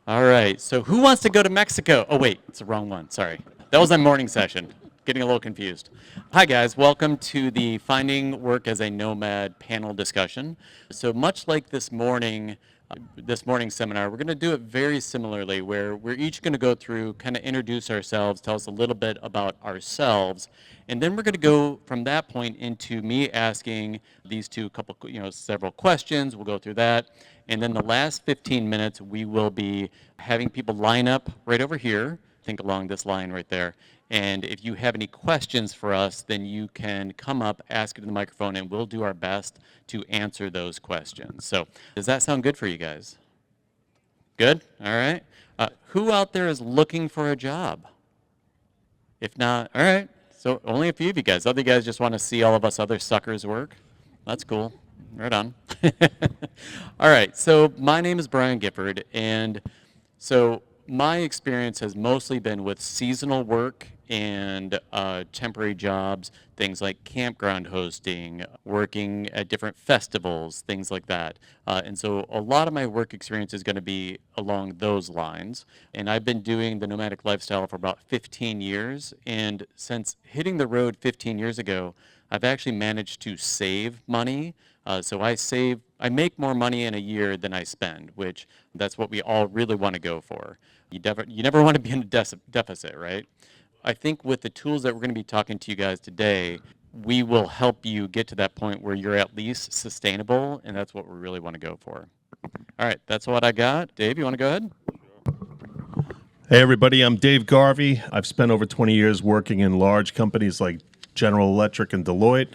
All right, so who wants to go to Mexico? Oh, wait, it's the wrong one. Sorry. That was my morning session. Getting a little confused. Hi, guys. Welcome to the Finding Work as a Nomad panel discussion. So much like this morning seminar, we're going to do it very similarly, where we're each going to go through, kind of introduce ourselves, tell us a little bit about ourselves, and then we're going to go from that point into me asking these several questions. We'll go through that. And then the last 15 minutes, we will be having people line up right over here, think along this line right there. And if you have any questions for us, then you can come up, ask it in the microphone, and we'll do our best to answer those questions. So does that sound good for you guys? Good? All right. Who out there is looking for a job? If not, all right. So only a few of you guys. Other guys just want to see all of us other suckers work. That's cool. Right on. All right. So my name is Brian Gifford, and so my experience has mostly been with seasonal work and temporary jobs, things like campground hosting, working at different festivals, things like that. And so a lot of my work experience is going to be along those lines. And I've been doing the nomadic lifestyle for about 15 years. And since hitting the road 15 years ago, I've actually managed to save money. So I make more money in a year than I spend, which that's what we all really want to go for. You never want to be in a deficit, right? I think with the tools that we're going to be talking to you guys today, we will help you get to that point where you're at least sustainable, and that's what we really want to go for. All right, that's what I got. Dave, you want to go ahead? Hey, everybody, I'm Dave Garvey. I've spent over 20 years working in large companies like General Electric and Deloitte,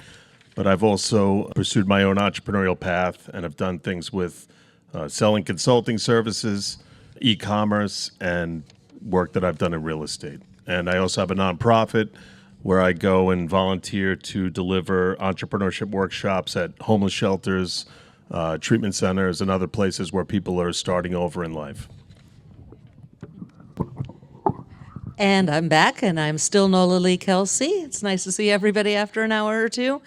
but I've also pursued my own entrepreneurial path and have done things with selling consulting services, e-commerce, and work that I've done in real estate. And I also have a nonprofit where I go and volunteer to deliver entrepreneurship workshops at homeless shelters, treatment centers, and other places where people are starting over in life. And I'm back, and I'm still Nola Kelsey. It's nice to see everybody after an hour or two.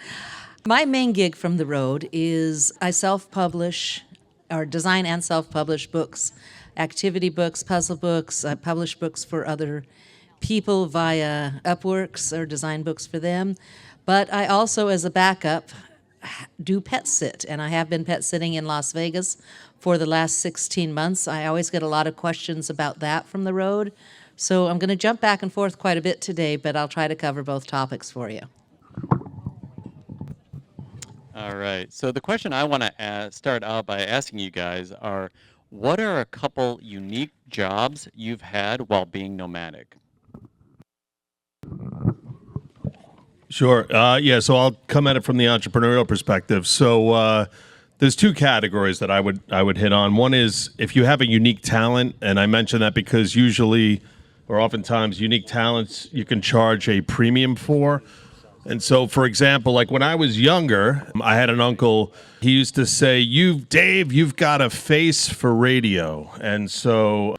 My main gig from the road is I self-publish, or design and self-publish books, activity books, puzzle books. I publish books for other people via Upworks or design books for them. But I also, as a backup, do pet sit, and I have been pet sitting in Las Vegas for the last 16 months. I always get a lot of questions about that from the road. So I'm going to jump back and forth quite a bit today, but I'll try to cover both topics for you. All right. So the question I want to start out by asking you guys are, what are a couple unique jobs you've had while being nomadic? Sure. So I'll come at it from the entrepreneurial perspective. So there's two categories that I would hit on. One is if you have a unique talent, and I mention that because usually or oftentimes unique talents you can charge a premium for. And so, for example, like when I was younger, I had an uncle. He used to say, Dave, you've got a face for radio. And so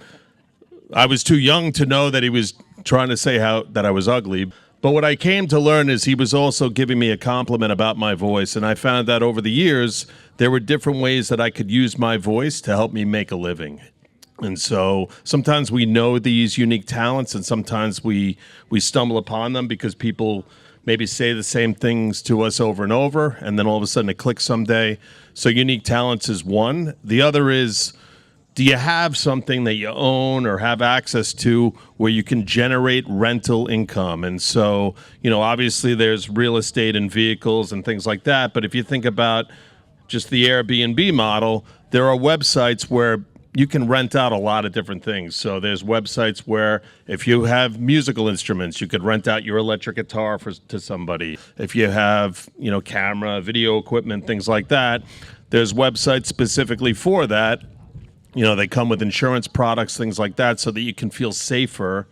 I was too young to know that he was trying to say that I was ugly. But what I came to learn is he was also giving me a compliment about my voice. And I found that over the years, there were different ways that I could use my voice to help me make a living. And so sometimes we know these unique talents, and sometimes we stumble upon them because people maybe say the same things to us over and over, and then all of a sudden it clicks someday. So unique talents is one. The other is, do you have something that you own or have access to where you can generate rental income? And so, obviously there's real estate and vehicles and things like that. But if you think about just the Airbnb model, there are websites where you can rent out a lot of different things. So there's websites where if you have musical instruments, you could rent out your electric guitar to somebody. If you have, camera, video equipment, things like that, there's websites specifically for that. They come with insurance products, things like that, so that you can feel safer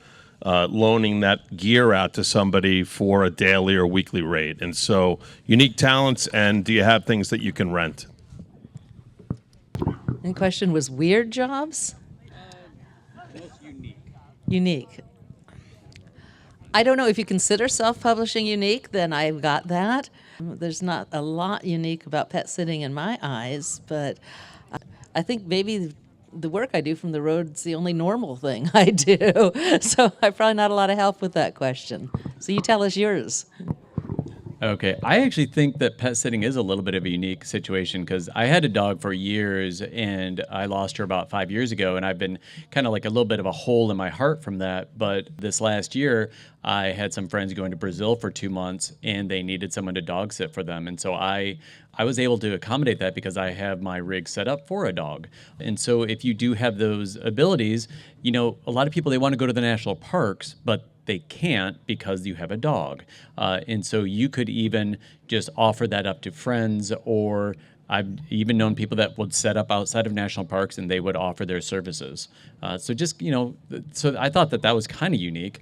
loaning that gear out to somebody for a daily or weekly rate. And so unique talents, and do you have things that you can rent? And the question was weird jobs? Most unique. Unique. I don't know if you consider self-publishing unique, then I've got that. There's not a lot unique about pet sitting in my eyes, but I think maybe the work I do from the road is the only normal thing I do. So I'm probably not a lot of help with that question. So you tell us yours. Okay, I actually think that pet sitting is a little bit of a unique situation because I had a dog for years and I lost her about 5 years ago, and I've been kind of like a little bit of a hole in my heart from that. But this last year, I had some friends going to Brazil for 2 months and they needed someone to dog sit for them. And so I was able to accommodate that because I have my rig set up for a dog. And so if you do have those abilities, a lot of people, they want to go to the national parks, but they can't because you have a dog. And so you could even just offer that up to friends, or I've even known people that would set up outside of national parks and they would offer their services. So I thought that was kind of unique.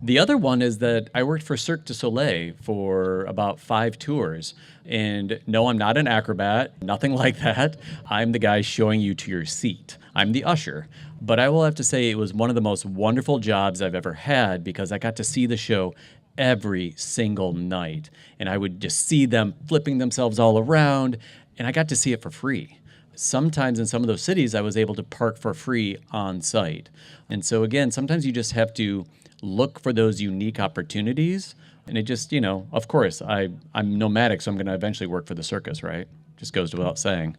The other one is that I worked for Cirque du Soleil for about 5 tours. And no, I'm not an acrobat, nothing like that. I'm the guy showing you to your seat. I'm the usher. But I will have to say it was one of the most wonderful jobs I've ever had because I got to see the show every single night. And I would just see them flipping themselves all around, and I got to see it for free. Sometimes in some of those cities, I was able to park for free on site. And so again, sometimes you just have to look for those unique opportunities. And it just, of course, I'm nomadic, so I'm going to eventually work for the circus, right? Just goes without saying.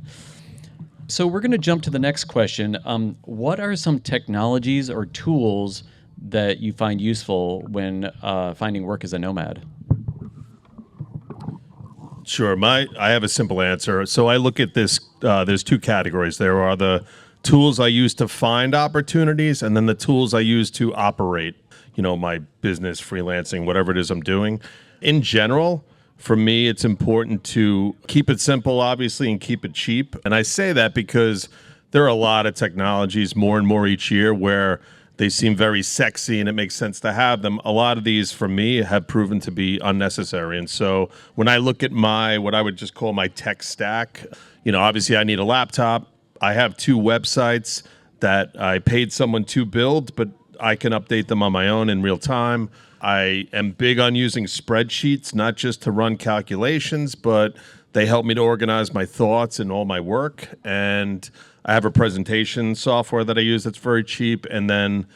So we're going to jump to the next question. What are some technologies or tools that you find useful when finding work as a nomad? Sure. I have a simple answer. So I look at this, there's 2 categories. There are the tools I use to find opportunities, and then the tools I use to operate, my business, freelancing, whatever it is I'm doing. In general, for me, it's important to keep it simple, obviously, and keep it cheap. And I say that because there are a lot of technologies more and more each year where they seem very sexy and it makes sense to have them. A lot of these, for me, have proven to be unnecessary. And so when I look at what I would just call my tech stack, obviously I need a laptop. I have 2 websites that I paid someone to build, but I can update them on my own in real time. I am big on using spreadsheets, not just to run calculations, but they help me to organize my thoughts and all my work. And I have a presentation software that I use that's very cheap. And then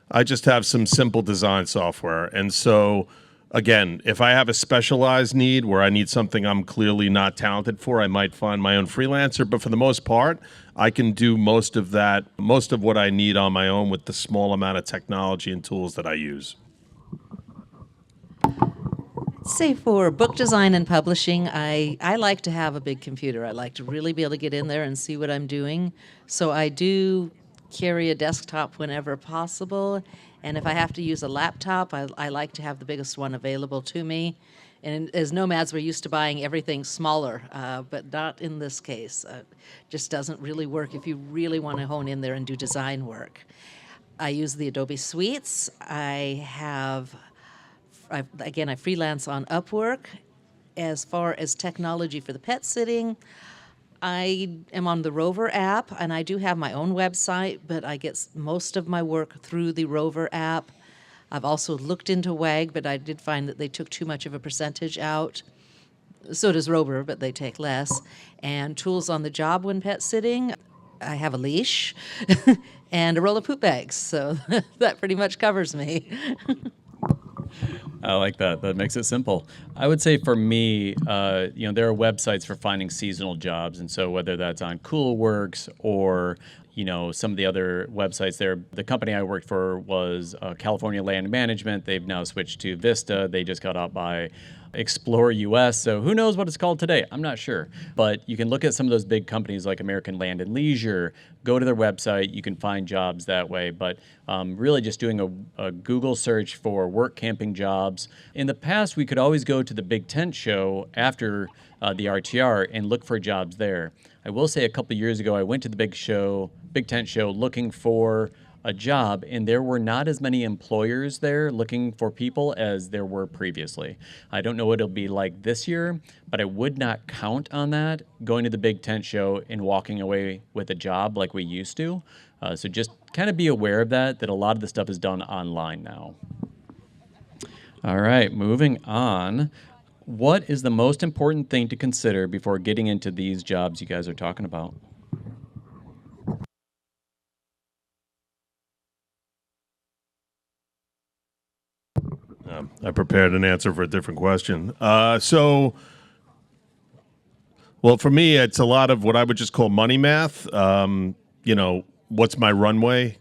I just have some simple design software. And so, again, if I have a specialized need where I need something I'm clearly not talented for, I might find my own freelancer. But for the most part, I can do most of what I need on my own with the small amount of technology and tools that I use. Say for book design and publishing, I like to have a big computer. I like to really be able to get in there and see what I'm doing. So I do carry a desktop whenever possible. And if I have to use a laptop, I like to have the biggest one available to me. And as nomads, we're used to buying everything smaller, but not in this case. Just doesn't really work if you really want to hone in there and do design work. I use the Adobe Suites. I freelance on Upwork. As far as technology for the pet sitting, I am on the Rover app, and I do have my own website, but I get most of my work through the Rover app. I've also looked into WAG, but I did find that they took too much of a percentage out. So does Rover, but they take less. And tools on the job when pet sitting, I have a leash and a roll of poop bags, so that pretty much covers me. I like that. That makes it simple. I would say for me, there are websites for finding seasonal jobs. And so whether that's on Coolworks or, some of the other websites there, the company I worked for was California Land Management. They've now switched to Vista. They just got out by Explore US. So who knows what it's called today? I'm not sure. But you can look at some of those big companies like American Land and Leisure, go to their website. You can find jobs that way. But really just doing a Google search for work camping jobs. In the past, we could always go to the Big Tent Show after the RTR and look for jobs there. I will say a couple of years ago, I went to the Big Tent Show looking for a job, and there were not as many employers there looking for people as there were previously. I don't know what it'll be like this year, but I would not count on that going to the Big Tent Show and walking away with a job like we used to. So just kind of be aware of that a lot of the stuff is done online now. All right, moving on. What is the most important thing to consider before getting into these jobs you guys are talking about? I prepared an answer for a different question. Well, for me, it's a lot of what I would just call money math. What's my runway?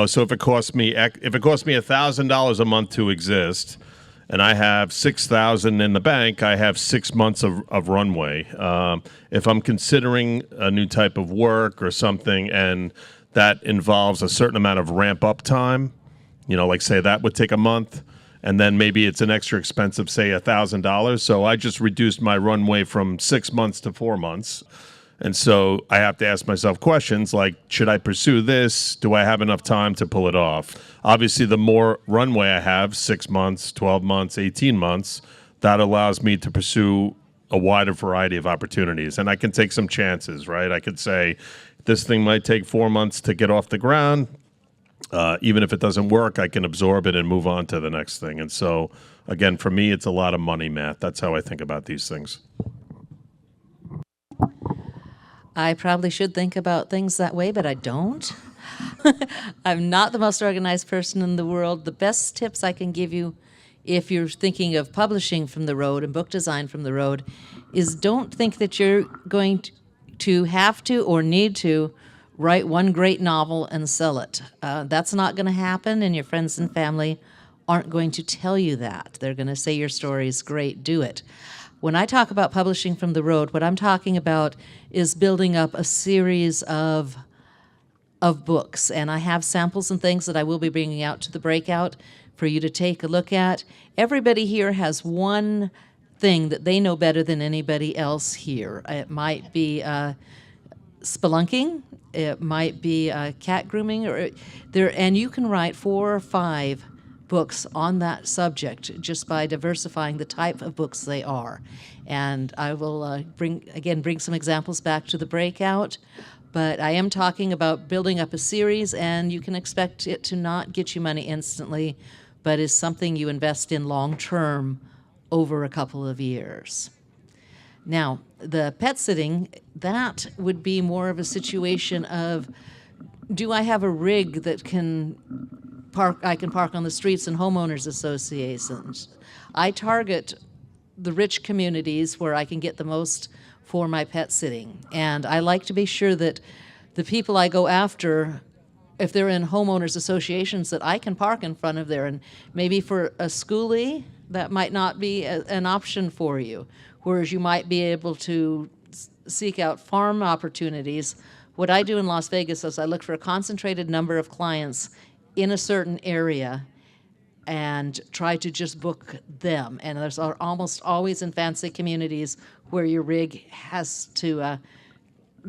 So if it costs me $1,000 a month to exist, and I have 6,000 in the bank, I have 6 months of runway. If I'm considering a new type of work or something, and that involves a certain amount of ramp up time, like say that would take a month, and then maybe it's an extra expense of say $1,000. So I just reduced my runway from 6 months to 4 months. And so I have to ask myself questions like, should I pursue this? Do I have enough time to pull it off? Obviously, the more runway I have, 6 months, 12 months, 18 months, that allows me to pursue a wider variety of opportunities. And I can take some chances, right? I could say, this thing might take 4 months to get off the ground. Even if it doesn't work, I can absorb it and move on to the next thing. And so, again, for me, it's a lot of money math. That's how I think about these things. I probably should think about things that way, but I don't. I'm not the most organized person in the world. The best tips I can give you if you're thinking of publishing from the road and book design from the road is don't think that you're going to have to or need to write one great novel and sell it. That's not going to happen, and your friends and family aren't going to tell you that. They're going to say your story is great, do it. When I talk about publishing from the road, what I'm talking about is building up a series of books, and I have samples and things that I will be bringing out to the breakout for you to take a look at. Everybody here has one thing that they know better than anybody else here. It might be spelunking, it might be cat grooming, and you can write 4 or 5 books on that subject just by diversifying the type of books they are. And I will bring some examples back to the breakout, but I am talking about building up a series, and you can expect it to not get you money instantly, but is something you invest in long term over a couple of years. Now, the pet sitting, that would be more of a situation of, do I have a rig that I can park on the streets and homeowners associations? I target the rich communities where I can get the most for my pet sitting. And I like to be sure that the people I go after, if they're in homeowners associations, that I can park in front of there. And maybe for a schoolie, that might not be an option for you. Whereas you might be able to seek out farm opportunities. What I do in Las Vegas is I look for a concentrated number of clients in a certain area and try to just book them. And there's almost always in fancy communities where your rig has to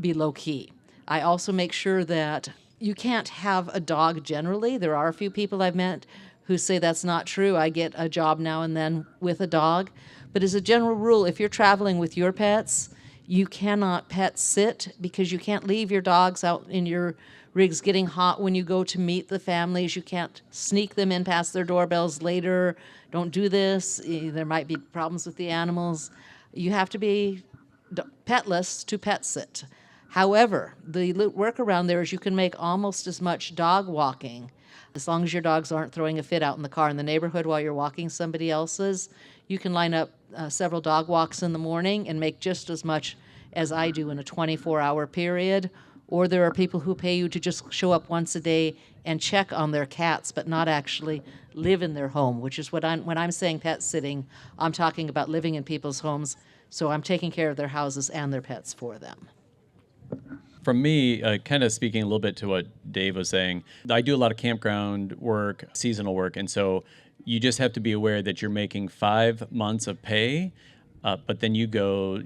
be low-key. I also make sure that you can't have a dog generally. There are a few people I've met who say that's not true. I get a job now and then with a dog. But as a general rule, if you're traveling with your pets, you cannot pet sit because you can't leave your dogs out in your rigs getting hot when you go to meet the families. You can't sneak them in past their doorbells later. Don't do this. There might be problems with the animals. You have to be petless to pet sit. However, the workaround there is you can make almost as much dog walking, as long as your dogs aren't throwing a fit out in the car in the neighborhood while you're walking somebody else's. You can line up several dog walks in the morning and make just as much as I do in a 24-hour period. Or there are people who pay you to just show up once a day and check on their cats, but not actually live in their home, which is when I'm saying pet sitting, I'm talking about living in people's homes, so I'm taking care of their houses and their pets for them. From me, kind of speaking a little bit to what Dave was saying, I do a lot of campground work, seasonal work, and so you just have to be aware that you're making 5 months of pay, but then you go,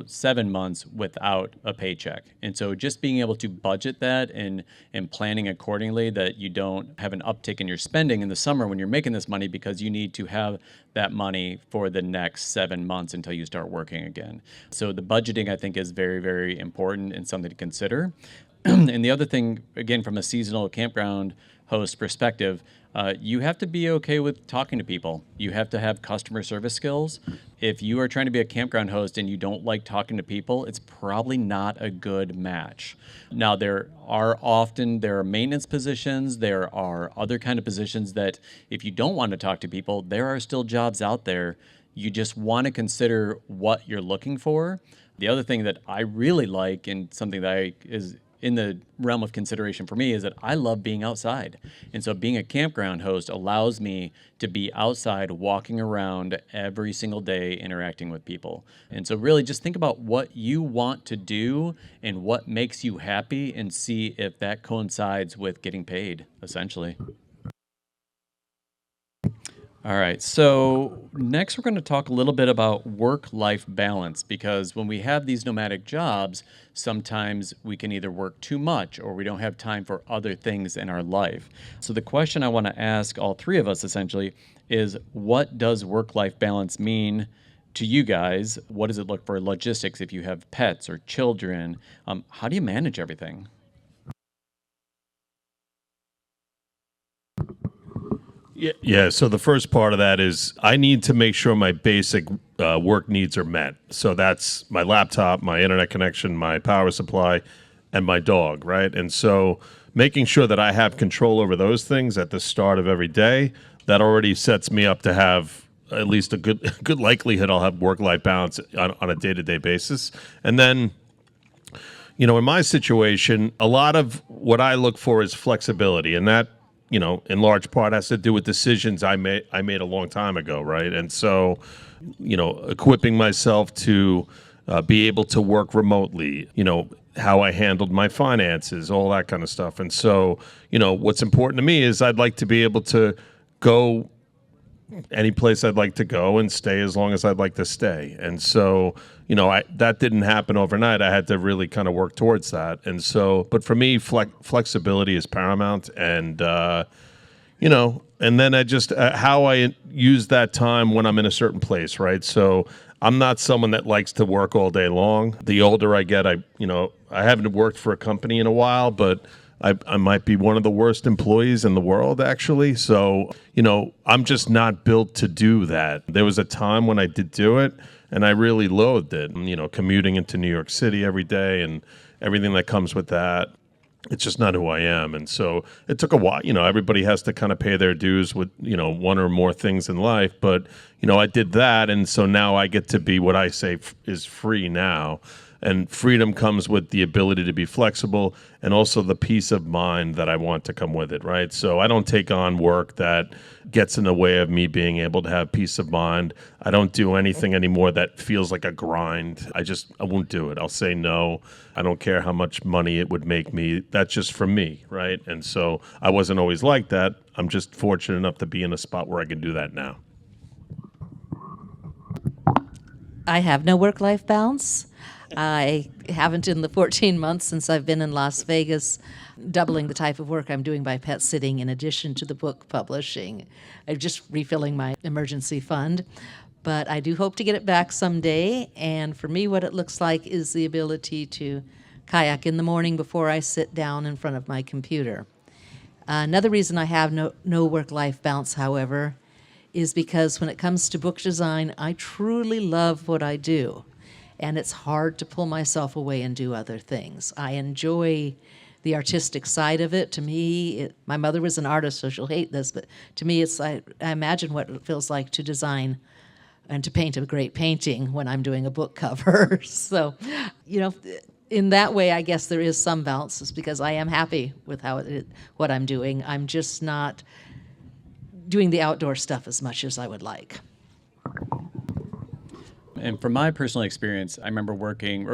7 months without a paycheck. And so just being able to budget that and planning accordingly, that you don't have an uptick in your spending in the summer when you're making this money, because you need to have that money for the next 7 months until you start working again. So the budgeting, I think, is very, very important and something to consider. And the other thing, again, from a seasonal campground host perspective, you have to be okay with talking to people. You have to have customer service skills. if you are trying to be a campground host and you don't like talking to people, it's probably not a good match. Now, there are maintenance positions, there are other kind of positions that if you don't want to talk to people, there are still jobs out there. You just want to consider what you're looking for. The other thing that I really like, and something that is in the realm of consideration for me, is that I love being outside. And so being a campground host allows me to be outside, walking around every single day, interacting with people. And so really just think about what you want to do and what makes you happy, and see if that coincides with getting paid, essentially. All right, so next we're going to talk a little bit about work-life balance, because when we have these nomadic jobs, sometimes we can either work too much or we don't have time for other things in our life. So the question I want to ask all three of us essentially is, what does work-life balance mean to you guys? What does it look for logistics if you have pets or children? How do you manage everything? Yeah. So the first part of that is I need to make sure my basic work needs are met. So that's my laptop, my internet connection, my power supply, and my dog, right? And so making sure that I have control over those things at the start of every day, that already sets me up to have at least a good likelihood I'll have work-life balance on a day-to-day basis. And then, in my situation, a lot of what I look for is flexibility, and that, in large part has to do with decisions I made a long time ago, right? And so, equipping myself to be able to work remotely, how I handled my finances, all that kind of stuff. And so, what's important to me is I'd like to be able to go any place I'd like to go and stay as long as I'd like to stay. And so, that didn't happen overnight. I had to really kind of work towards that. And so, but for me, flexibility is paramount. And, and then I just, how I use that time when I'm in a certain place, right? So I'm not someone that likes to work all day long. The older I get, I haven't worked for a company in a while, but I might be one of the worst employees in the world, actually. So, I'm just not built to do that. There was a time when I did do it, and I really loathed it. Commuting into New York City every day and everything that comes with that. It's just not who I am. And so it took a while. Everybody has to kind of pay their dues with, one or more things in life. But, I did that. And so now I get to be what I say is free now. And freedom comes with the ability to be flexible and also the peace of mind that I want to come with it, right? So I don't take on work that gets in the way of me being able to have peace of mind. I don't do anything anymore that feels like a grind. I won't do it. I'll say no. I don't care how much money it would make me. That's just for me, right? And so I wasn't always like that. I'm just fortunate enough to be in a spot where I can do that now. I have no work-life balance. I haven't in the 14 months since I've been in Las Vegas, doubling the type of work I'm doing by pet sitting in addition to the book publishing. I'm just refilling my emergency fund. But I do hope to get it back someday. And for me, what it looks like is the ability to kayak in the morning before I sit down in front of my computer. Another reason I have no work-life balance, however, is because when it comes to book design, I truly love what I do. And it's hard to pull myself away and do other things. I enjoy the artistic side of it. To me, my mother was an artist, so she'll hate this, but to me, I imagine what it feels like to design and to paint a great painting when I'm doing a book cover. So, in that way, I guess there is some balance, is because I am happy with what I'm doing. I'm just not doing the outdoor stuff as much as I would like. And from my personal experience, I remember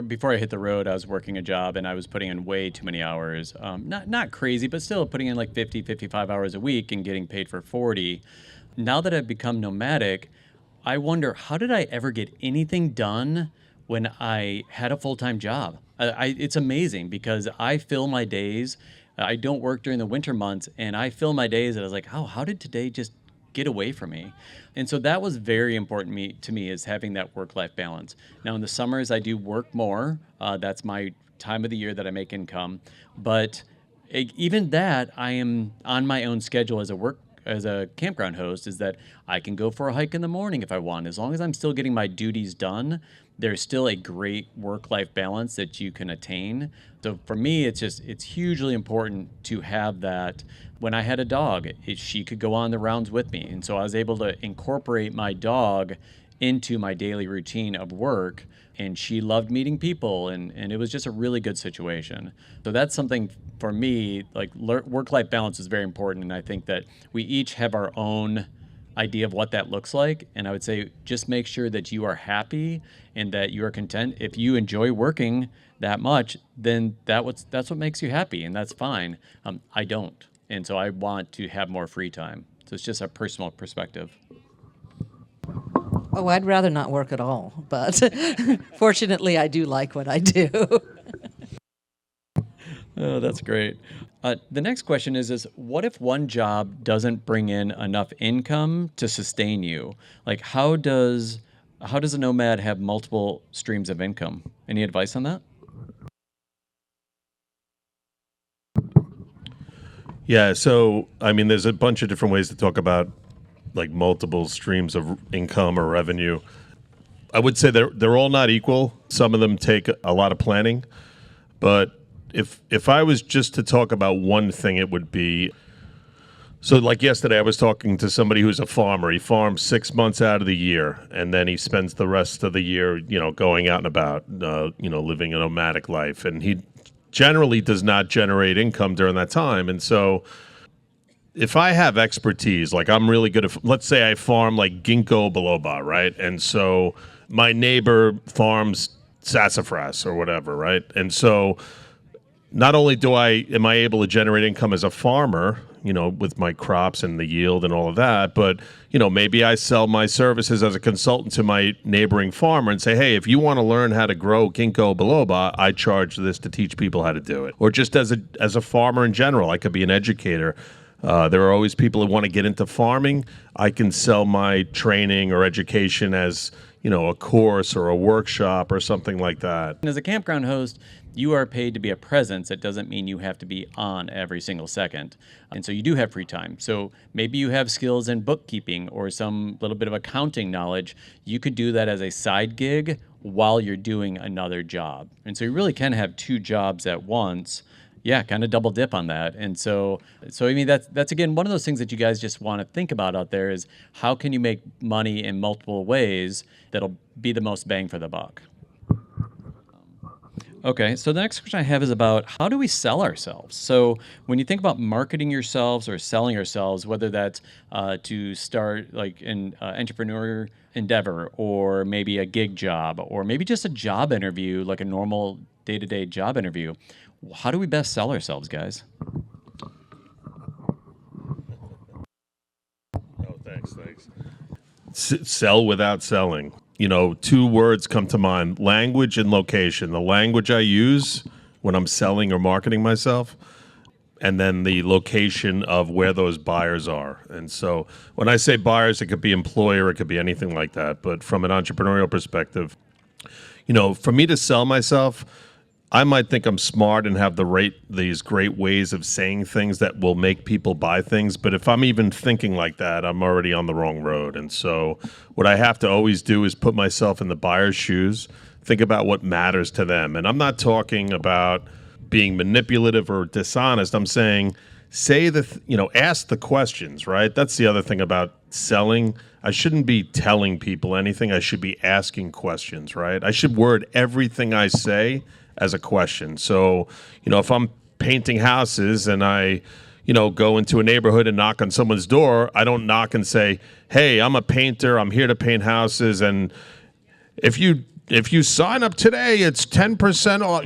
before I hit the road, I was working a job and I was putting in way too many hours. Not crazy, but still putting in like 50, 55 hours a week and getting paid for 40. Now that I've become nomadic, I wonder, how did I ever get anything done when I had a full-time job? It's amazing because I fill my days. I don't work during the winter months, and I fill my days and I was like, how did today just get away from me? And so that was very important to me, is having that work-life balance. Now in the summers, I do work more. That's my time of the year that I make income. But even that, I am on my own schedule as a a campground host is that I can go for a hike in the morning if I want. As long as I'm still getting my duties done, there's still a great work-life balance that you can attain. So for me, it's hugely important to have that. When I had a dog, she could go on the rounds with me. And so I was able to incorporate my dog into my daily routine of work, and she loved meeting people, and it was just a really good situation. So that's something for me, like work-life balance is very important, and I think that we each have our own idea of what that looks like, and I would say just make sure that you are happy and that you are content. If you enjoy working that much, then that's what makes you happy, and that's fine. I don't, and so I want to have more free time. So it's just a personal perspective. Oh, I'd rather not work at all, but fortunately, I do like what I do. Oh, that's great. The next question is what if one job doesn't bring in enough income to sustain you? Like, how does a nomad have multiple streams of income? Any advice on that? Yeah, so I mean, there's a bunch of different ways to talk about like multiple streams of income or revenue. I would say they're all not equal. Some of them take a lot of planning, but if I was just to talk about one thing, it would be, so like yesterday I was talking to somebody who's a farmer. He farms 6 months out of the year, and then he spends the rest of the year, going out and about, living a nomadic life, and he generally does not generate income during that time. And so if I have expertise, like I'm really good at, let's say I farm like ginkgo biloba, right? And so my neighbor farms sassafras or whatever, right? And so not only am I able to generate income as a farmer, with my crops and the yield and all of that, but, maybe I sell my services as a consultant to my neighboring farmer and say, hey, if you want to learn how to grow ginkgo biloba, I charge this to teach people how to do it. Or just as a farmer in general, I could be an educator. There are always people who want to get into farming. I can sell my training or education as, a course or a workshop or something like that. And as a campground host, you are paid to be a presence. That doesn't mean you have to be on every single second. And so you do have free time. So maybe you have skills in bookkeeping or some little bit of accounting knowledge. You could do that as a side gig while you're doing another job. And so you really can have two jobs at once. Yeah, kind of double dip on that. And so I mean, that's again, one of those things that you guys just want to think about out there is how can you make money in multiple ways that'll be the most bang for the buck? Okay, so the next question I have is about how do we sell ourselves? So when you think about marketing yourselves or selling yourselves, whether that's to start like an entrepreneur endeavor or maybe a gig job or maybe just a job interview, like a normal day-to-day job interview, how do we best sell ourselves, guys? Oh, thanks. Sell without selling. Two words come to mind: language and location. The language I use when I'm selling or marketing myself, and then the location of where those buyers are. And so when I say buyers, it could be employer, it could be anything like that. But from an entrepreneurial perspective, for me to sell myself, I might think I'm smart and have these great ways of saying things that will make people buy things. But if I'm even thinking like that, I'm already on the wrong road. And so what I have to always do is put myself in the buyer's shoes, think about what matters to them. And I'm not talking about being manipulative or dishonest. I'm saying ask the questions, right? That's the other thing about selling. I shouldn't be telling people anything. I should be asking questions, right? I should word everything I say as a question. So, if I'm painting houses and I, go into a neighborhood and knock on someone's door, I don't knock and say, hey, I'm a painter, I'm here to paint houses, and if you sign up today, it's 10% off.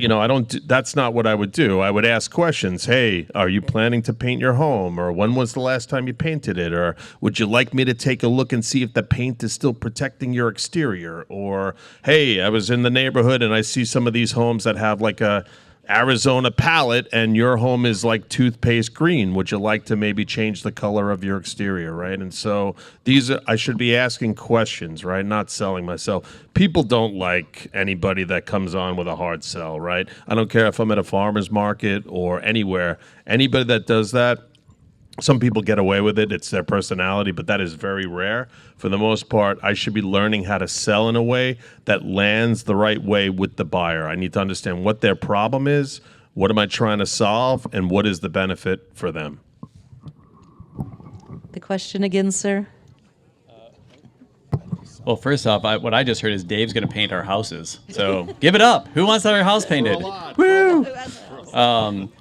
That's not what I would do. I would ask questions. Hey, are you planning to paint your home? Or when was the last time you painted it? Or would you like me to take a look and see if the paint is still protecting your exterior? Or, hey, I was in the neighborhood and I see some of these homes that have like a Arizona palette and your home is like toothpaste green. Would you like to maybe change the color of your exterior, right? And so I should be asking questions, right? Not selling myself. People don't like anybody that comes on with a hard sell, right? I don't care if I'm at a farmer's market or anywhere. Anybody that does that, Some people get away with it. It's their personality, but that is very rare. For the most part, I should be learning how to sell in a way that lands the right way with the buyer. I need to understand what their problem is, what am I trying to solve, and what is the benefit for them. The question again, sir? Well, first off, what I just heard is Dave's going to paint our houses. So give it up. Who wants their house painted? Woo!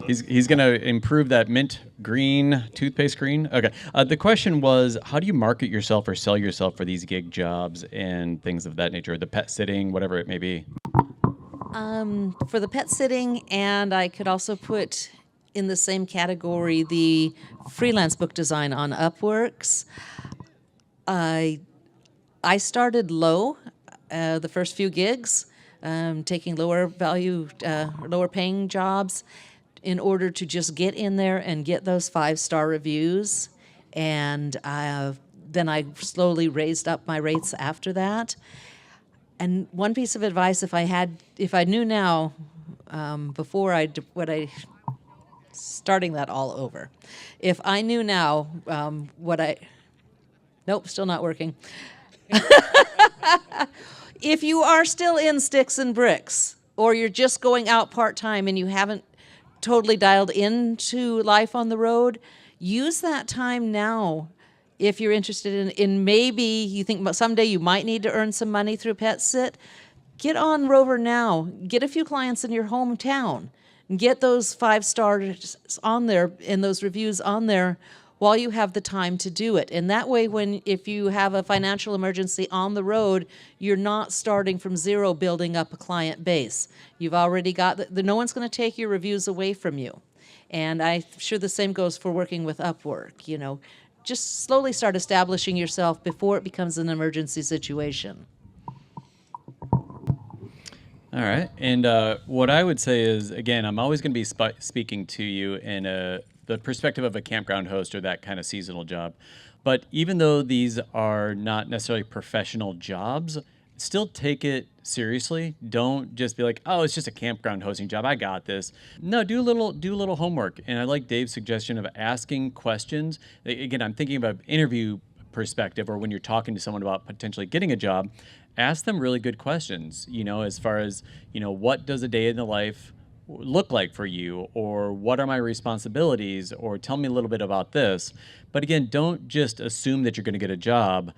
He's going to improve that mint green, toothpaste green. Okay. The question was, how do you market yourself or sell yourself for these gig jobs and things of that nature, the pet sitting, whatever it may be? For the pet sitting, and I could also put in the same category the freelance book design on Upworks. I started low, the first few gigs, taking lower value, lower paying jobs in order to just get in there and get those 5-star reviews. And then I slowly raised up my rates after that. And one piece of advice, if I knew now, starting that all over, if I knew now nope, still not working. If you are still in sticks and bricks, or you're just going out part-time and you haven't totally dialed into life on the road, use that time now. If you're interested in maybe you think someday you might need to earn some money through Pet Sit, get on Rover now. Get a few clients in your hometown. Get those 5 stars on there and those reviews on there while you have the time to do it. And that way, if you have a financial emergency on the road, you're not starting from zero building up a client base. You've already got no one's going to take your reviews away from you. And I'm sure the same goes for working with Upwork. Just slowly start establishing yourself before it becomes an emergency situation. All right. And what I would say is, again, I'm always going to be speaking to you in the perspective of a campground host or that kind of seasonal job. But even though these are not necessarily professional jobs, still take it seriously. Don't just be like, oh, it's just a campground hosting job. I got this. No, do a little homework. And I like Dave's suggestion of asking questions. Again, I'm thinking about interview perspective, or when you're talking to someone about potentially getting a job, ask them really good questions, as far as, what does a day in the life look like for you, or what are my responsibilities, or tell me a little bit about this. But again, don't just assume that you're going to get a job.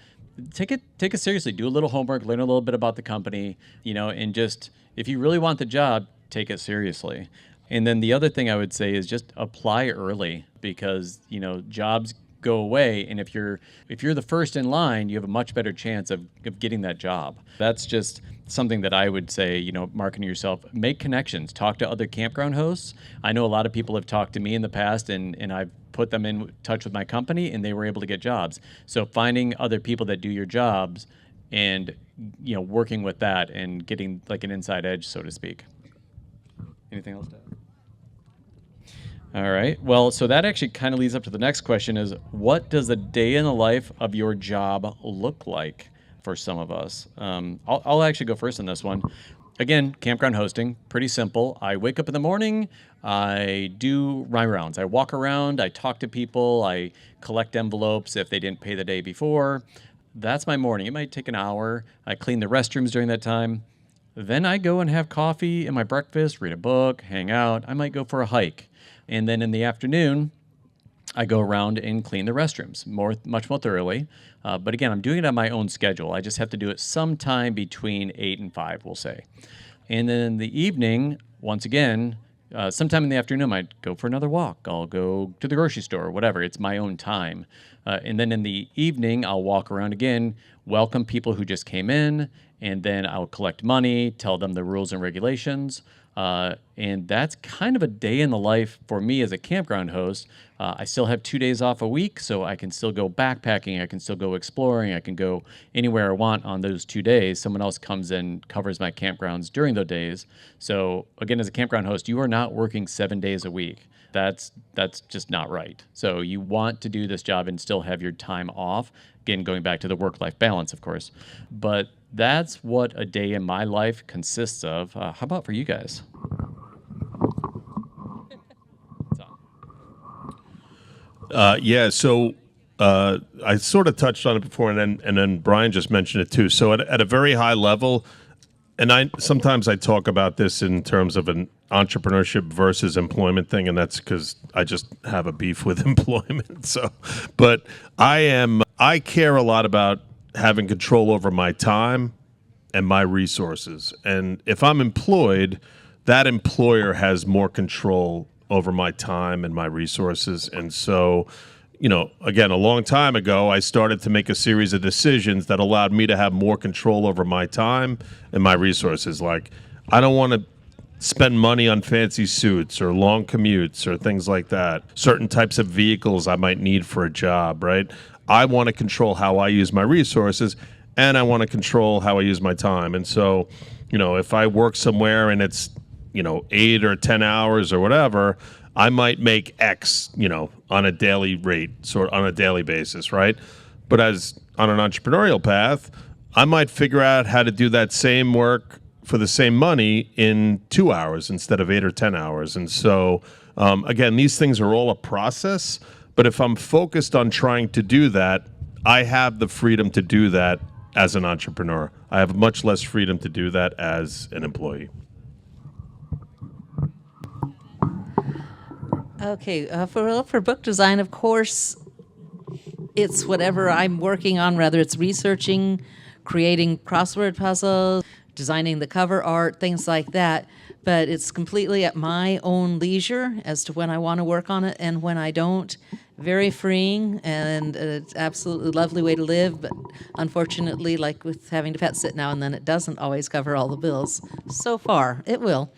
Take it seriously. Do a little homework, learn a little bit about the company, and just, if you really want the job, take it seriously. And then the other thing I would say is just apply early, because, jobs go away, and if you're the first in line, you have a much better chance of getting that job. That's just something that I would say, marketing yourself, make connections, talk to other campground hosts. I know a lot of people have talked to me in the past, and I've put them in touch with my company, and they were able to get jobs. So finding other people that do your jobs and, working with that and getting like an inside edge, so to speak. Anything else to add? All right. Well, so that actually kind of leads up to the next question is, what does a day in the life of your job look like for some of us? I'll actually go first on this one. Again, campground hosting, pretty simple. I wake up in the morning, I do my rounds. I walk around, I talk to people, I collect envelopes if they didn't pay the day before. That's my morning. It might take an hour. I clean the restrooms during that time. Then I go and have coffee and my breakfast, read a book, hang out. I might go for a hike. And then in the afternoon, I go around and clean the restrooms much more thoroughly. But again, I'm doing it on my own schedule. I just have to do it sometime between 8 and 5, we'll say. And then in the evening, once again, sometime in the afternoon, I might go for another walk. I'll go to the grocery store or whatever. It's my own time. And then in the evening, I'll walk around again, welcome people who just came in, and then I'll collect money, tell them the rules and regulations. And that's kind of a day in the life for me as a campground host. I still have 2 days off a week, so I can still go backpacking, I can still go exploring, I can go anywhere I want on those 2 days. Someone else comes and covers my campgrounds during those days. So again, as a campground host, you are not working 7 days a week. That's just not right. So you want to do this job and still have your time off. Again, going back to the work-life balance, of course. But that's what a day in my life consists of. How about for you guys? Yeah, so I sort of touched on it before, and then Brian just mentioned it too. So at a very high level, and I sometimes I talk about this in terms of an entrepreneurship versus employment thing, and that's because I just have a beef with employment. So, but I care a lot about having control over my time and my resources. And if I'm employed, that employer has more control over my time and my resources. And so, again, a long time ago, I started to make a series of decisions that allowed me to have more control over my time and my resources. Like, I don't want to spend money on fancy suits or long commutes or things like that. Certain types of vehicles I might need for a job, right? I want to control how I use my resources, and I want to control how I use my time. And so, if I work somewhere and it's, 8 or 10 hours or whatever, I might make X, on a daily rate, sort on a daily basis, right? But as on an entrepreneurial path, I might figure out how to do that same work for the same money in 2 hours instead of 8 or 10 hours. And so, again, these things are all a process. But if I'm focused on trying to do that, I have the freedom to do that as an entrepreneur. I have much less freedom to do that as an employee. Okay, for book design, of course, it's whatever I'm working on, whether it's researching, creating crossword puzzles, designing the cover art, things like that. But it's completely at my own leisure as to when I want to work on it and when I don't. Very freeing, and it's absolutely lovely way to live. But unfortunately, like with having to pet sit now and then, it doesn't always cover all the bills. So far, it will.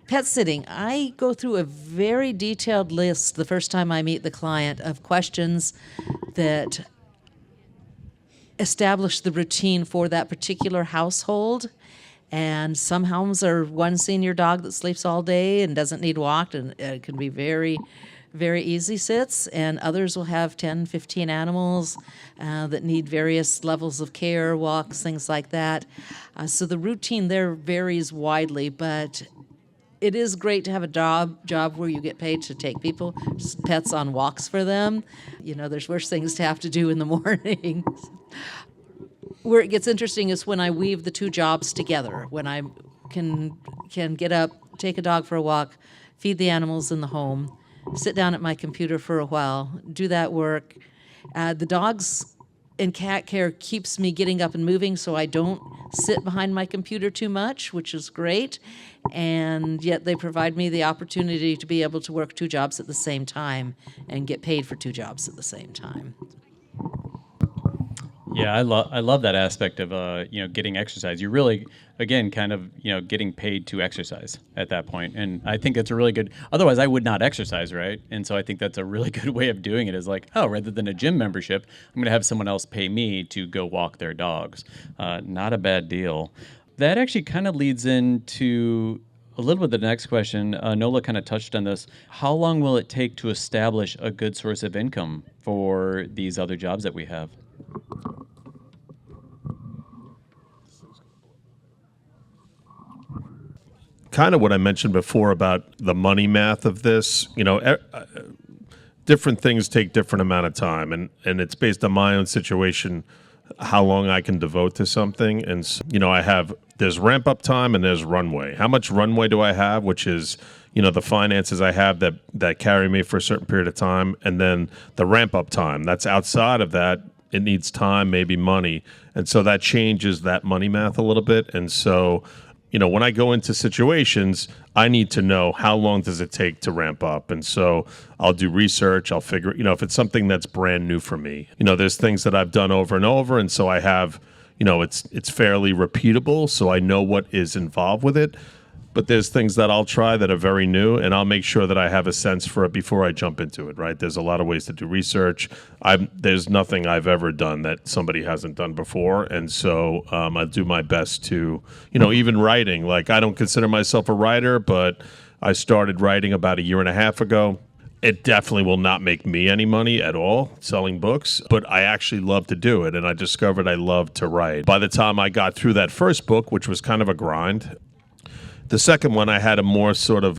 Pet sitting, I go through a very detailed list the first time I meet the client of questions that establish the routine for that particular household. And some homes are one senior dog that sleeps all day and doesn't need walked, and it can be very, very easy sits. And others will have 10, 15 animals that need various levels of care, walks, things like that. So the routine there varies widely, but it is great to have a job where you get paid to take pets on walks for them. There's worse things to have to do in the morning. Where it gets interesting is when I weave the two jobs together, when I can get up, take a dog for a walk, feed the animals in the home, sit down at my computer for a while, do that work. The dogs and cat care keeps me getting up and moving, so I don't sit behind my computer too much, which is great. And yet they provide me the opportunity to be able to work two jobs at the same time and get paid for two jobs at the same time. Yeah, I love that aspect of getting exercise. You're really, again, kind of getting paid to exercise at that point, and I think that's a really good. Otherwise, I would not exercise, right? And so I think that's a really good way of doing it. Is like, oh, rather than a gym membership, I'm going to have someone else pay me to go walk their dogs. Not a bad deal. That actually kind of leads into a little bit of the next question. Nola kind of touched on this. How long will it take to establish a good source of income for these other jobs that we have? Kind of what I mentioned before about the money math of this, different things take different amount of time, and it's based on my own situation, how long I can devote to something. And there's ramp up time and there's runway. How much runway do I have, which is the finances I have that carry me for a certain period of time, and then the ramp up time that's outside of that. It needs time, maybe money, and so that changes that money math a little bit. And so when I go into situations, I need to know how long does it take to ramp up. And so I'll do research. I'll figure, if it's something that's brand new for me, there's things that I've done over and over. And so I have, it's fairly repeatable. So I know what is involved with it. But there's things that I'll try that are very new, and I'll make sure that I have a sense for it before I jump into it, right? There's a lot of ways to do research. There's nothing I've ever done that somebody hasn't done before, and so I do my best to, even writing. Like, I don't consider myself a writer, but I started writing about a year and a half ago. It definitely will not make me any money at all selling books, but I actually love to do it, and I discovered I love to write. By the time I got through that first book, which was kind of a grind, the second one, I had a more sort of,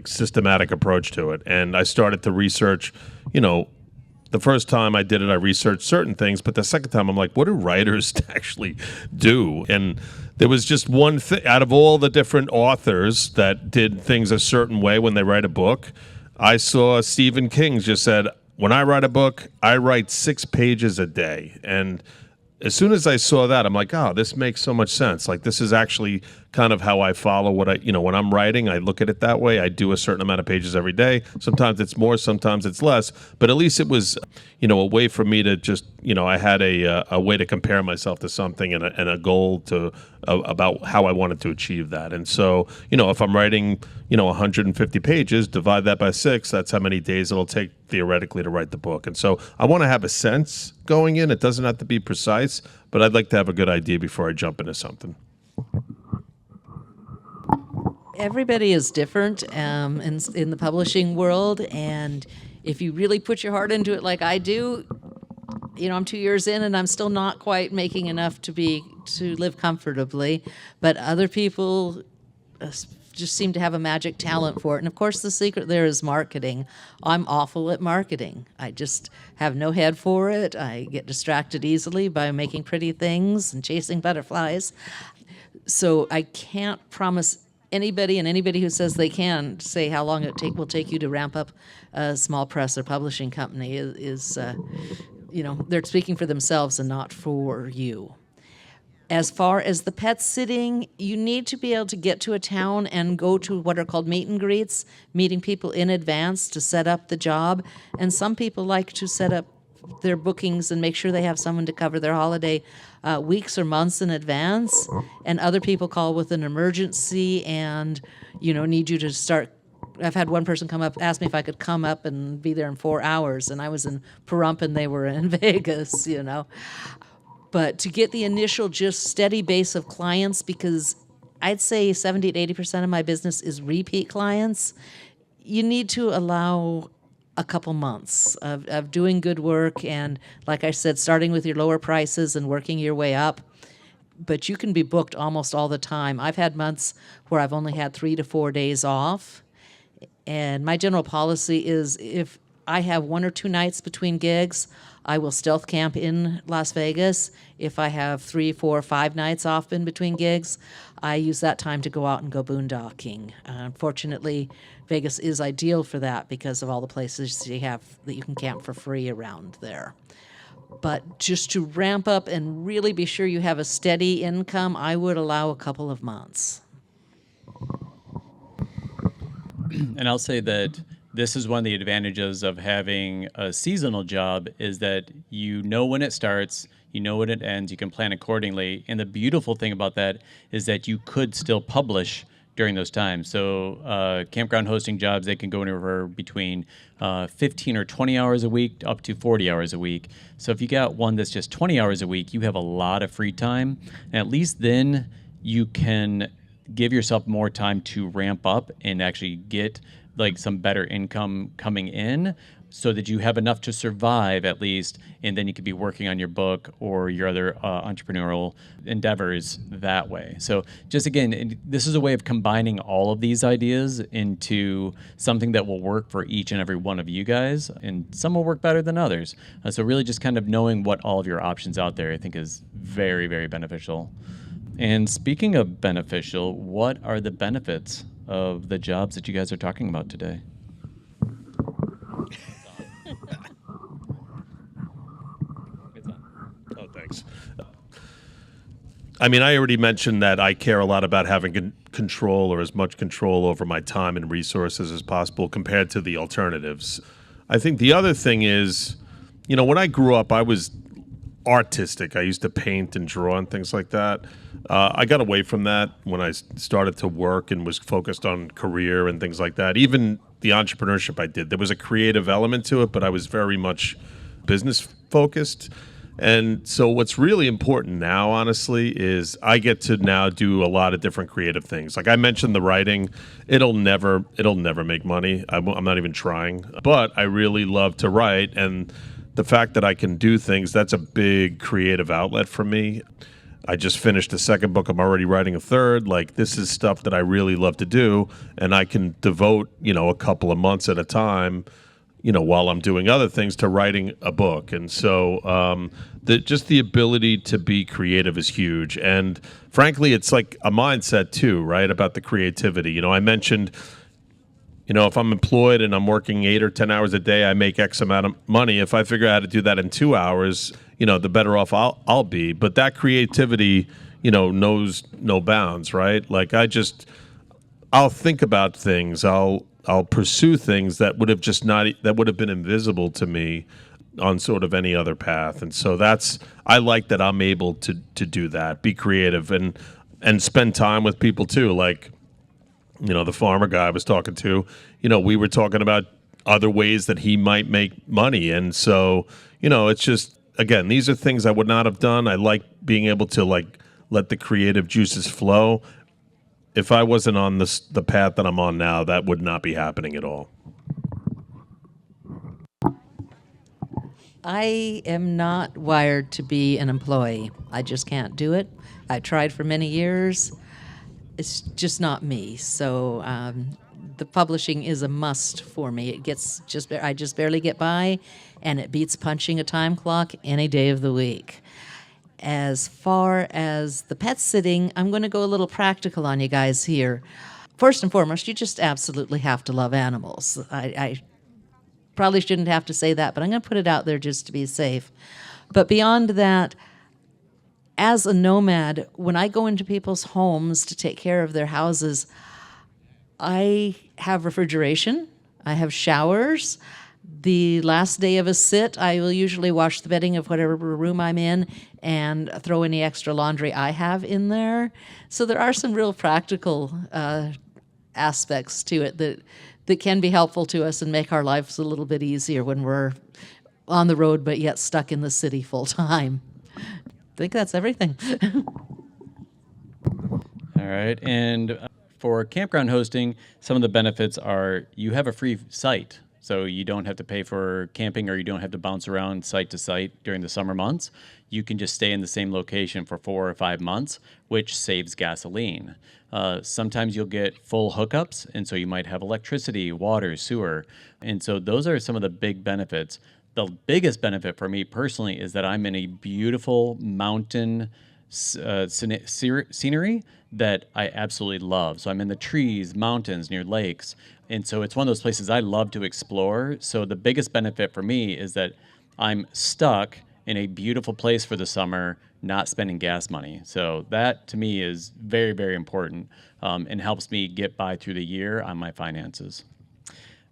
systematic approach to it. And I started to research, the first time I did it, I researched certain things, but the second time I'm like, what do writers actually do? And there was just one thing out of all the different authors that did things a certain way when they write a book. I saw Stephen King just said, when I write a book, I write 6 pages a day. And as soon as I saw that, I'm like, oh, this makes so much sense. Like, this is actually kind of how I follow what when I'm writing, I look at it that way. I do a certain amount of pages every day. Sometimes it's more, sometimes it's less. But at least it was, a way for me to just, I had a way to compare myself to something and a goal to about how I wanted to achieve that. And so, if I'm writing, 150 pages, divide that by 6, that's how many days it'll take theoretically to write the book. And so I want to have a sense going in. It doesn't have to be precise, but I'd like to have a good idea before I jump into something. Everybody is different in the publishing world, and if you really put your heart into it like I do, I'm 2 years in and I'm still not quite making enough to live comfortably, but other people just seem to have a magic talent for it. And of course the secret there is marketing. I'm awful at marketing. I just have no head for it. I get distracted easily by making pretty things and chasing butterflies. So I can't promise anybody who says they can say how long will take you to ramp up a small press or publishing company is they're speaking for themselves and not for you. As far as the pet sitting, you need to be able to get to a town and go to what are called meet and greets, meeting people in advance to set up the job. And some people like to set up their bookings and make sure they have someone to cover their holiday weeks or months in advance. And other people call with an emergency and, need you to start. I've had one person come up, ask me if I could come up and be there in 4 hours. And I was in Pahrump and they were in Vegas, But to get the initial just steady base of clients, because I'd say 70 to 80% of my business is repeat clients, you need to allow a couple months of doing good work and, like I said, starting with your lower prices and working your way up. But you can be booked almost all the time. I've had months where I've only had 3 to 4 days off. And my general policy is if I have 1 or 2 nights between gigs, I will stealth camp in Las Vegas. If I have 3, 4, 5 nights off in between gigs, I use that time to go out and go boondocking. Unfortunately, Vegas is ideal for that because of all the places you have that you can camp for free around there. But just to ramp up and really be sure you have a steady income, I would allow a couple of months. And I'll say that this is one of the advantages of having a seasonal job is that when it starts, when it ends, you can plan accordingly. And the beautiful thing about that is that you could still publish during those times. So campground hosting jobs, they can go anywhere between 15 or 20 hours a week up to 40 hours a week. So if you got one that's just 20 hours a week, you have a lot of free time. And at least then you can give yourself more time to ramp up and actually get some better income coming in so that you have enough to survive at least, and then you could be working on your book or your other entrepreneurial endeavors that way. So just again, this is a way of combining all of these ideas into something that will work for each and every one of you guys, and some will work better than others. So really just kind of knowing what all of your options out there I think is very, very beneficial. And speaking of beneficial, what are the benefits of the jobs that you guys are talking about today? Oh, thanks. I already mentioned that I care a lot about having control or as much control over my time and resources as possible compared to the alternatives. I think the other thing is, when I grew up, I was artistic. I used to paint and draw and things like that. I got away from that when I started to work and was focused on career and things like that. Even the entrepreneurship I did, there was a creative element to it, but I was very much business focused. And so what's really important now, honestly, is I get to now do a lot of different creative things. Like I mentioned, the writing, it'll never make money. I'm not even trying, but I really love to write. And the fact that I can do things, that's a big creative outlet for me. I just finished the second book. I'm already writing a third. This is stuff that I really love to do. And I can devote, a couple of months at a time, while I'm doing other things to writing a book. And so just the ability to be creative is huge. And frankly, it's like a mindset too, right? About the creativity. I mentioned, if I'm employed and I'm working 8 or 10 hours a day, I make X amount of money. If I figure out how to do that in 2 hours, the better off I'll be. But that creativity, knows no bounds, right? Like I'll think about things. I'll pursue things that would have been invisible to me on sort of any other path. And so I like that I'm able to do that, be creative and spend time with people too. Like, the farmer guy I was talking to, we were talking about other ways that he might make money. And so, it's just, again, these are things I would not have done. I like being able to let the creative juices flow. If I wasn't on the path that I'm on now, that would not be happening at all. I am not wired to be an employee. I just can't do it. I tried for many years. It's just not me. So the publishing is a must for me. I just barely get by, and it beats punching a time clock any day of the week. As far as the pet sitting, I'm going to go a little practical on you guys here. First and foremost, you just absolutely have to love animals. I probably shouldn't have to say that, but I'm going to put it out there just to be safe. But beyond that, as a nomad, when I go into people's homes to take care of their houses, I have refrigeration, I have showers. The last day of a sit, I will usually wash the bedding of whatever room I'm in and throw any extra laundry I have in there. So there are some real practical aspects to it that can be helpful to us and make our lives a little bit easier when we're on the road but yet stuck in the city full time. I think that's everything. All right. And for campground hosting, some of the benefits are you have a free site. So you don't have to pay for camping, or you don't have to bounce around site to site during the summer months. You can just stay in the same location for 4 or 5 months, which saves gasoline. Sometimes you'll get full hookups, and so you might have electricity, water, sewer. And so those are some of the big benefits. The biggest benefit for me personally is that I'm in a beautiful mountain scenery that I absolutely love. So I'm in the trees, mountains, near lakes. And so it's one of those places I love to explore. So the biggest benefit for me is that I'm stuck in a beautiful place for the summer, not spending gas money. So that to me is very, very important and helps me get by through the year on my finances.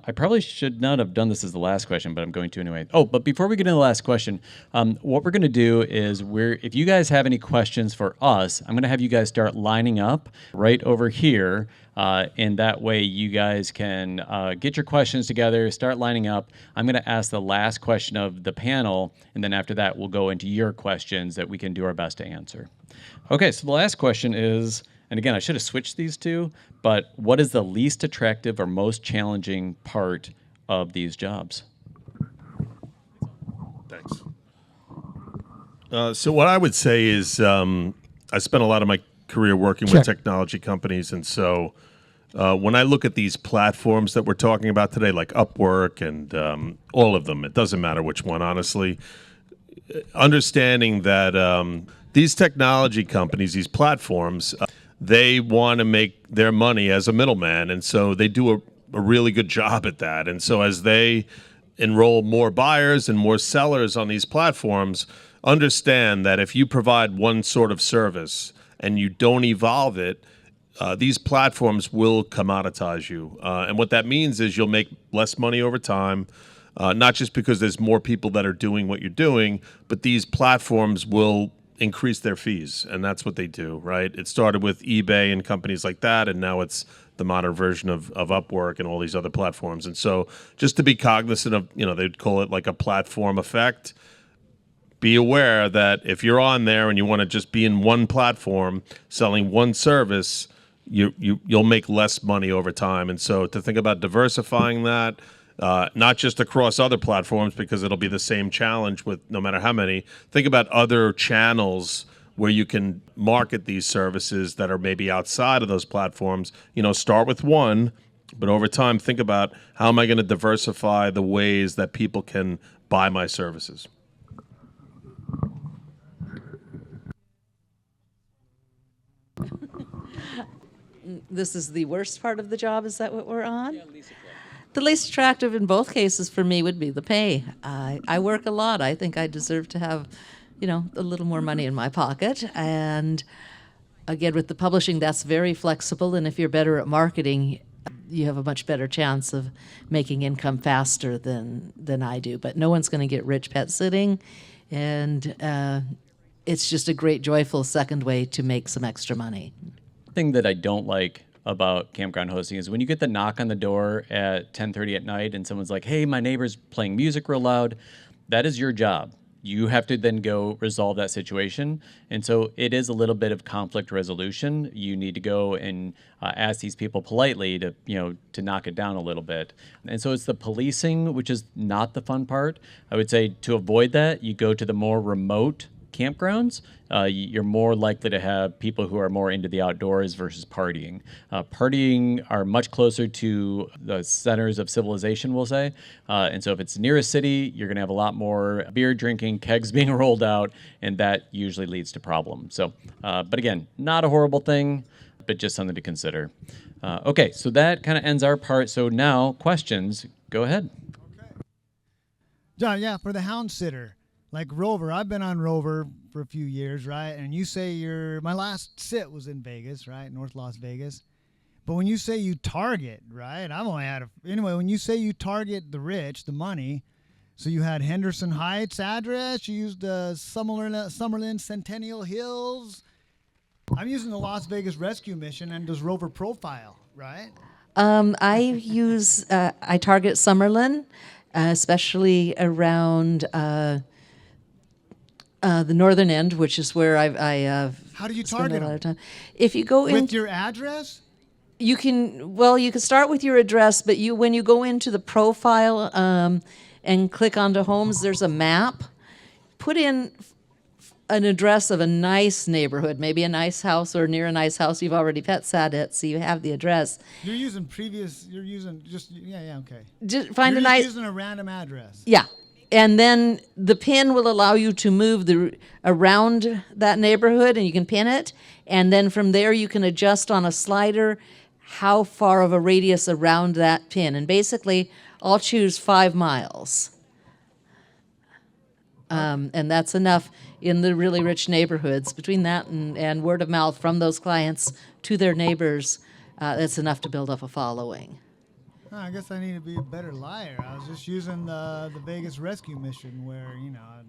I probably should not have done this as the last question, but I'm going to anyway. Oh, but before we get into the last question, what we're going to do is if you guys have any questions for us, I'm going to have you guys start lining up right over here. And that way you guys can get your questions together, start lining up. I'm going to ask the last question of the panel, and then after that, we'll go into your questions that we can do our best to answer. Okay, so the last question is, and again, I should have switched these two, but what is the least attractive or most challenging part of these jobs? Thanks. So what I would say is I spent a lot of my career working with technology companies, and so when I look at these platforms that we're talking about today, like Upwork and all of them, it doesn't matter which one, honestly, understanding that these technology companies, these platforms, they want to make their money as a middleman, and so they do a really good job at that. And so as they enroll more buyers and more sellers on these platforms, understand that if you provide one sort of service and you don't evolve it, these platforms will commoditize you. And what that means is you'll make less money over time, not just because there's more people that are doing what you're doing, but these platforms will increase their fees, and that's what they do, right? It started with eBay and companies like that, and now it's the modern version of Upwork and all these other platforms. And so just to be cognizant of, they'd call it like a platform effect. Be aware that if you're on there and you want to just be in one platform selling one service, you'll make less money over time. And so to think about diversifying that, not just across other platforms, because it'll be the same challenge with no matter how many. Think about other channels where you can market these services that are maybe outside of those platforms. Start with one But over time, think about how am I going to diversify the ways that people can buy my services. This is the worst part of the job. Is that what we're on? Yeah, the least attractive in both cases for me would be the pay. I work a lot. I think I deserve to have, a little more money in my pocket. And again, with the publishing, that's very flexible. And if you're better at marketing, you have a much better chance of making income faster than I do. But no one's going to get rich pet sitting. And it's just a great, joyful second way to make some extra money. Thing that I don't like about campground hosting is when you get the knock on the door at 10:30 at night and someone's like, hey, my neighbor's playing music real loud. That is your job. You have to then go resolve that situation. And so it is a little bit of conflict resolution. You need to go and ask these people politely to knock it down a little bit. And so it's the policing, which is not the fun part. I would say to avoid that, you go to the more remote campgrounds. You're more likely to have people who are more into the outdoors versus partying. Partying are much closer to the centers of civilization, we'll say. And so if it's near a city, you're going to have a lot more beer drinking, kegs being rolled out, and that usually leads to problems. So, but again, not a horrible thing, but just something to consider. Okay, so that kind of ends our part. So now, questions. Go ahead. Okay. John, yeah, for the hound sitter. Like Rover, I've been on Rover for a few years, right? And you say my last sit was in Vegas, right? North Las Vegas. But when you say you target, right? I've only had anyway, when you say you target the rich, the money, so you had Henderson Heights address, you used Summerlin Centennial Hills. I'm using the Las Vegas Rescue Mission and does Rover profile, right? I target Summerlin, especially around the northern end, which is where I How do you spend target a lot them? of time. If you go in, With your address? you can start with your address, but when you go into the profile and click onto homes, there's a map. Put in an address of a nice neighborhood, maybe a nice house or near a nice house. You've already pet sat it, so you have the address. You're using okay. Just find You're a nice, using a random address. yeah. And then the pin will allow you to move around that neighborhood, and you can pin it. And then from there, you can adjust on a slider how far of a radius around that pin. And basically, I'll choose 5 miles. And that's enough in the really rich neighborhoods. Between that and word of mouth from those clients to their neighbors, that's enough to build up a following. Oh, I guess I need to be a better liar. I was just using the Vegas Rescue Mission where, I'd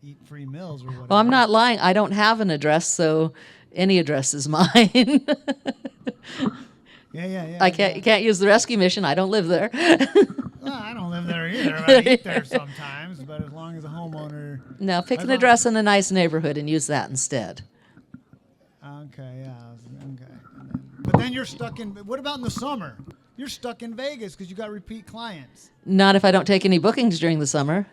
eat free meals or whatever. Well, I'm not lying. I don't have an address, so any address is mine. Yeah. I can't use the rescue mission. I don't live there. Well, I don't live there either. I eat there sometimes, but as long as a homeowner... No, pick an address in a nice neighborhood and use that instead. Okay, yeah. Okay. But then you're stuck in... What about in the summer? You're stuck in Vegas because you got repeat clients. Not if I don't take any bookings during the summer.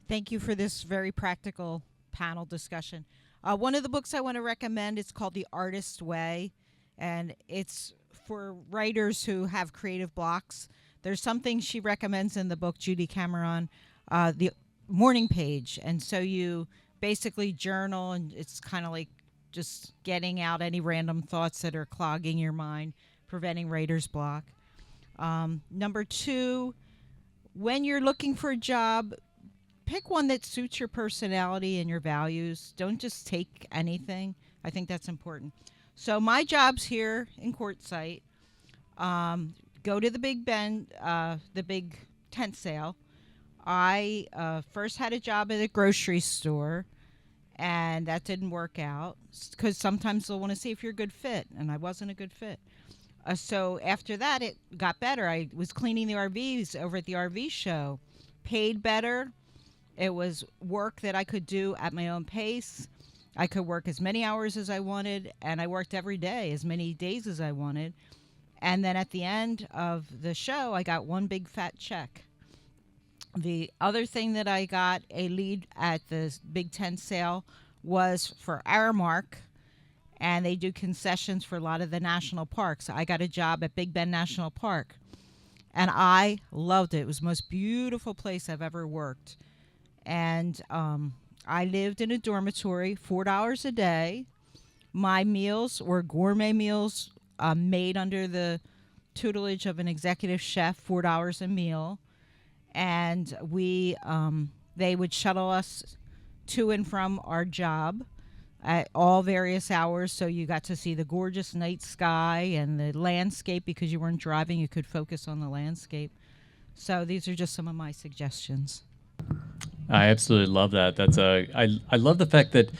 Thank you for this very practical panel discussion. One of the books I want to recommend is called The Artist's Way, and it's for writers who have creative blocks. There's something she recommends in the book, Judy Cameron, the morning page. And so you basically journal, and it's kind of like just getting out any random thoughts that are clogging your mind, preventing writer's block. Number 2, when you're looking for a job, pick one that suits your personality and your values. Don't just take anything. I think that's important. So my job's here in Quartzsite. Go to the Big Ben, the big tent sale. I first had a job at a grocery store, and that didn't work out because sometimes they'll want to see if you're a good fit, and I wasn't a good fit. So after that, it got better. I was cleaning the RVs over at the RV show. Paid better. It was work that I could do at my own pace. I could work as many hours as I wanted, and I worked every day, as many days as I wanted. And then at the end of the show, I got one big fat check. The other thing that I got a lead at the Big Ten sale was for Aramark, and they do concessions for a lot of the national parks. I got a job at Big Bend National Park, and I loved it. It was the most beautiful place I've ever worked. And I lived in a dormitory, $4 a day. My meals were gourmet meals made under the tutelage of an executive chef, $4 a meal. And they would shuttle us to and from our job at all various hours, so you got to see the gorgeous night sky and the landscape. Because you weren't driving, you could focus on the landscape. So these are just some of my suggestions. I absolutely love that. I love the fact that,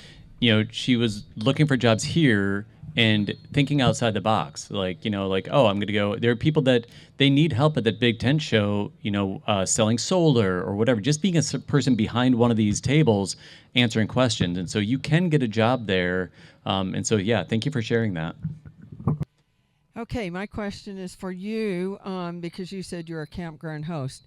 she was looking for jobs here and thinking outside the box. Like, oh, I'm going to go. There are people that they need help at that big tent show, selling solar or whatever, just being a person behind one of these tables, answering questions. And so you can get a job there. And so, yeah, thank you for sharing that. Okay, my question is for you, because you said you're a campground host.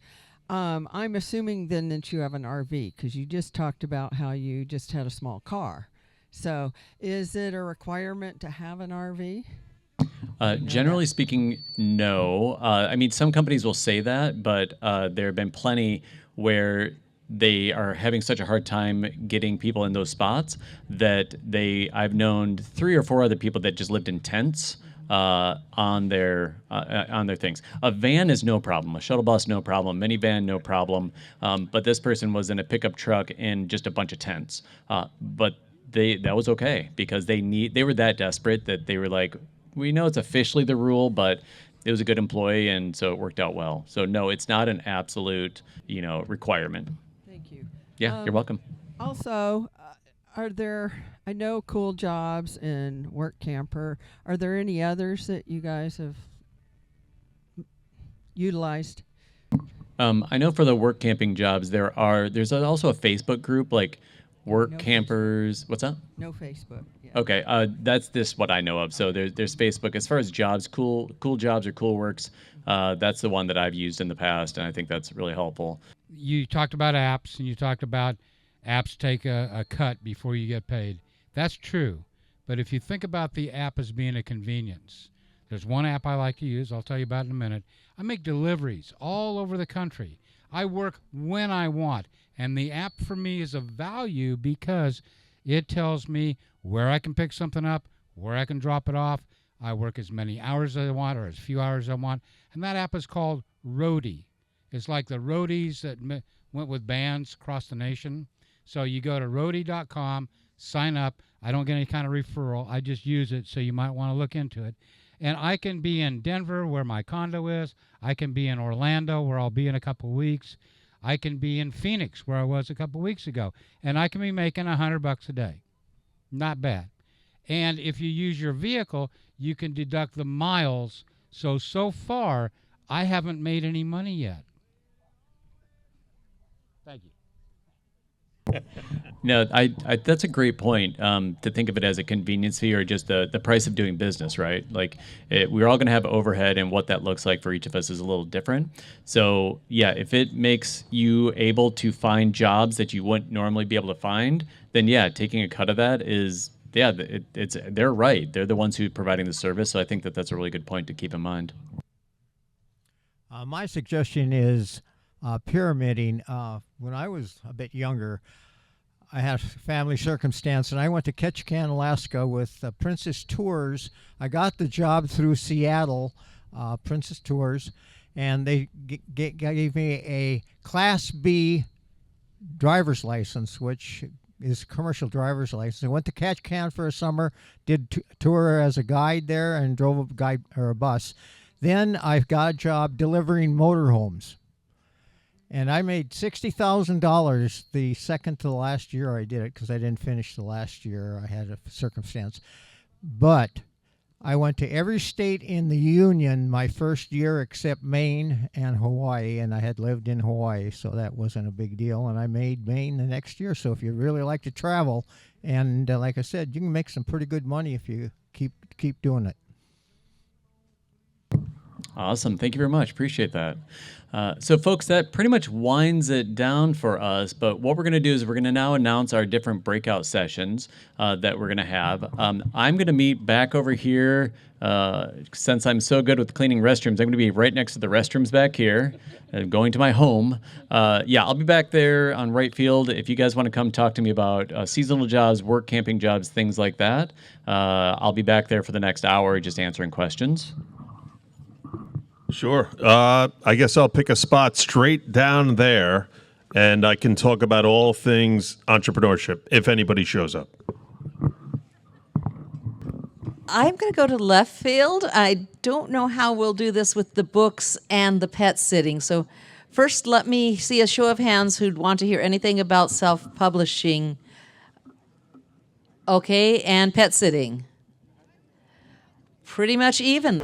I'm assuming then that you have an RV, because you just talked about how you just had a small car. So is it a requirement to have an RV? Generally speaking, no. I mean, some companies will say that, but there have been plenty where they are having such a hard time getting people in those spots that I've known 3 or 4 other people that just lived in tents on their things. A van is no problem. A shuttle bus, no problem. Minivan, no problem. But this person was in a pickup truck in just a bunch of tents. But that was okay, because they were that desperate that they were like, we know it's officially the rule, but it was a good employee, and so it worked out well. So no, it's not an absolute, requirement. Thank you. Yeah, you're welcome. Also, are there, I know Cool Jobs and Work Camper, are there any others that you guys have utilized? I know for the work camping jobs, there's also a Facebook group, like Work No Campers. What's that? No Facebook. Yeah. Okay, that's just what I know of. So there's Facebook. As far as jobs, cool Jobs or Cool Works, that's the one that I've used in the past, and I think that's really helpful. You talked about apps, and you talked about apps take a cut before you get paid. That's true, but if you think about the app as being a convenience, there's one app I like to use. I'll tell you about in a minute. I make deliveries all over the country. I work when I want. And the app for me is of value because it tells me where I can pick something up, where I can drop it off. I work as many hours as I want or as few hours as I want. And that app is called Roadie. It's like the roadies that went with bands across the nation. So you go to roadie.com, sign up. I don't get any kind of referral. I just use it, so you might want to look into it. And I can be in Denver, where my condo is. I can be in Orlando, where I'll be in a couple of weeks. I can be in Phoenix, where I was a couple weeks ago, and I can be making $100 a day. Not bad. And if you use your vehicle, you can deduct the miles. So far, I haven't made any money yet. Thank you. No, that's a great point, to think of it as a convenience fee or just the price of doing business, right? Like we're all going to have overhead, and what that looks like for each of us is a little different. So yeah, if it makes you able to find jobs that you wouldn't normally be able to find, then yeah, taking a cut of that is, yeah, they're right. They're the ones who are providing the service. So I think that's a really good point to keep in mind. My suggestion is pyramiding. When I was a bit younger, I had a family circumstance, and I went to Ketchikan, Alaska with Princess Tours. I got the job through Seattle, Princess Tours, and they gave me a Class B driver's license, which is a commercial driver's license. I went to Ketchikan for a summer, did tour as a guide there, and drove a bus. Then I got a job delivering motorhomes. And I made $60,000 the second to the last year I did it, because I didn't finish the last year. I had a circumstance. But I went to every state in the Union my first year except Maine and Hawaii, and I had lived in Hawaii, so that wasn't a big deal. And I made Maine the next year. So if you really like to travel, and like I said, you can make some pretty good money if you keep doing it. Awesome. Thank you very much. Appreciate that. So, folks, that pretty much winds it down for us. But what we're going to do is we're going to now announce our different breakout sessions that we're going to have. I'm going to meet back over here. Since I'm so good with cleaning restrooms, I'm going to be right next to the restrooms back here, going to my home. I'll be back there on right field. If you guys want to come talk to me about seasonal jobs, work camping jobs, things like that, I'll be back there for the next hour just answering questions. Sure. I guess I'll pick a spot straight down there, and I can talk about all things entrepreneurship if anybody shows up. I'm going to go to left field. I don't know how we'll do this with the books and the pet sitting. So first, let me see a show of hands who'd want to hear anything about self-publishing. Okay, and pet sitting. Pretty much even.